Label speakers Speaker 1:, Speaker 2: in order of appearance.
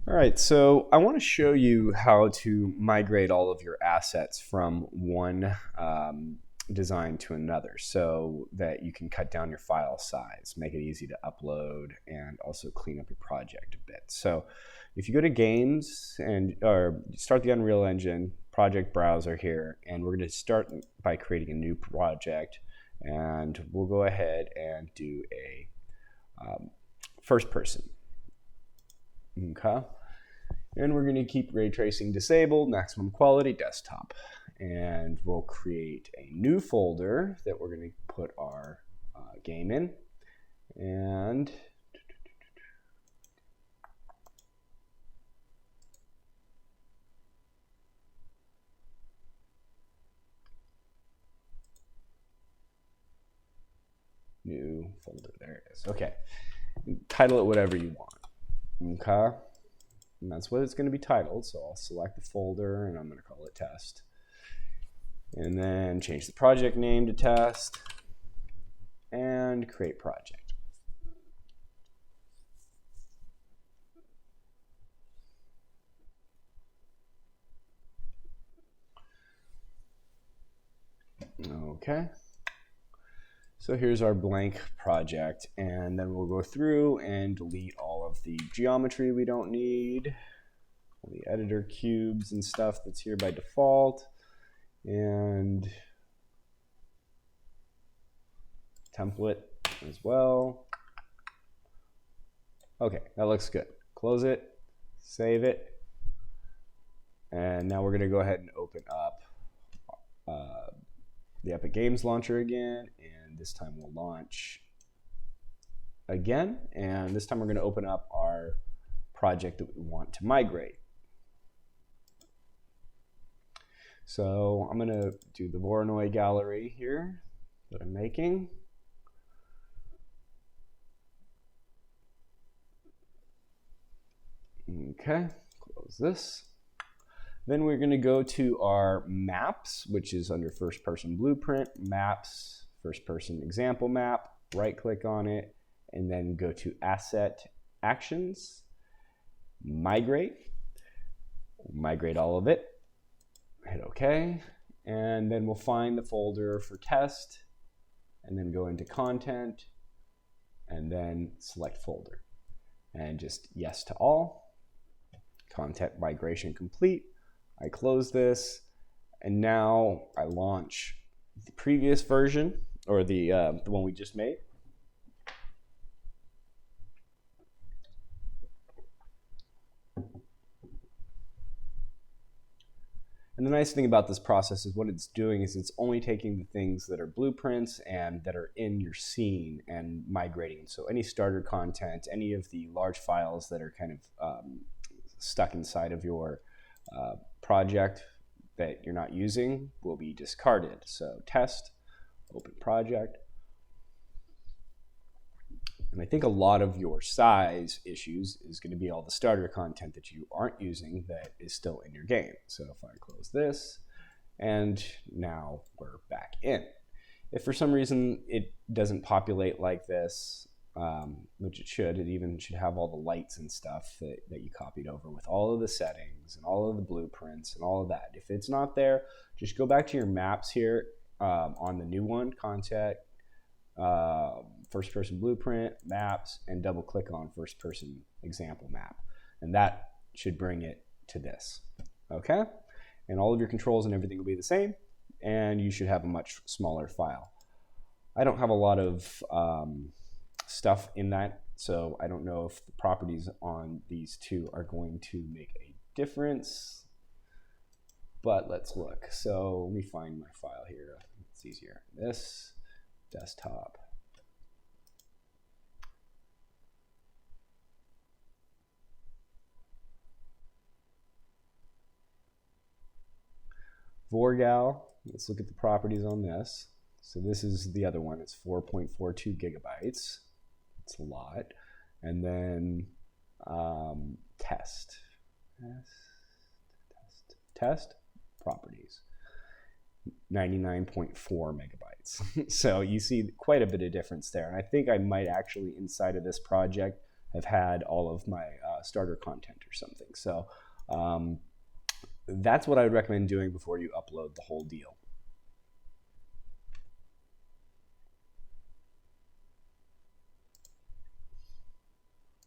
Speaker 1: All right, so I want to show you how to migrate all of your assets from one design to another so that you can cut down your file size, make it easy to upload, and also clean up your project a bit. So if you go to Games or start the Unreal Engine project browser here, and we're going to start by creating a new project, and we'll go ahead and do a first person. Okay. And we're going to keep ray tracing disabled, maximum quality, desktop. And we'll create a new folder that we're going to put our game in. And new folder, there it is. Okay. Title it whatever you want. Okay. And that's what it's going to be titled. So I'll select the folder and I'm going to call it test. And then change the project name to test and create project. Okay. So here's our blank project, and then we'll go through and delete all of the geometry we don't need, all the editor cubes and stuff that's here by default, and template as well. Okay, that looks good. Close it, save it, and now we're going to go ahead and open up the Epic Games Launcher again, and this time we'll launch again, and this time we're going to open up our project that we want to migrate. So I'm going to do the Voronoi gallery here that I'm making. Okay, close this. Then we're going to go to our maps, which is under first person blueprint, maps, first person example map, right click on it, and then go to asset actions, migrate all of it, hit OK, and then we'll find the folder for test, and then go into content, and then select folder, and just yes to all. Content migration complete. I close this, and now I launch the previous version, or the one we just made. And the nice thing about this process is what it's doing is it's only taking the things that are blueprints and that are in your scene and migrating. So any starter content, any of the large files that are kind of stuck inside of your project that you're not using will be discarded. So test, open project. And I think a lot of your size issues is going to be all the starter content that you aren't using that is still in your game. So if I close this, and now we're back in. If for some reason it doesn't populate like this, which it even should have all the lights and stuff that you copied over with all of the settings and all of the blueprints and all of that. If it's not there, just go back to your maps here on the new one, content, first person blueprint, maps, and double click on first person example map. And that should bring it to this, okay? And all of your controls and everything will be the same, and you should have a much smaller file. I don't have a lot of stuff in that, so I don't know if the properties on these two are going to make a difference, but let's look. So let me find my file here. It's easier. This desktop. Vorgal, let's look at the properties on this. So this is the other one, it's 4.42 gigabytes. It's a lot. And then test properties, 99.4 megabytes. So you see quite a bit of difference there. And I think I might actually, inside of this project, have had all of my starter content or something. So that's what I would recommend doing before you upload the whole deal.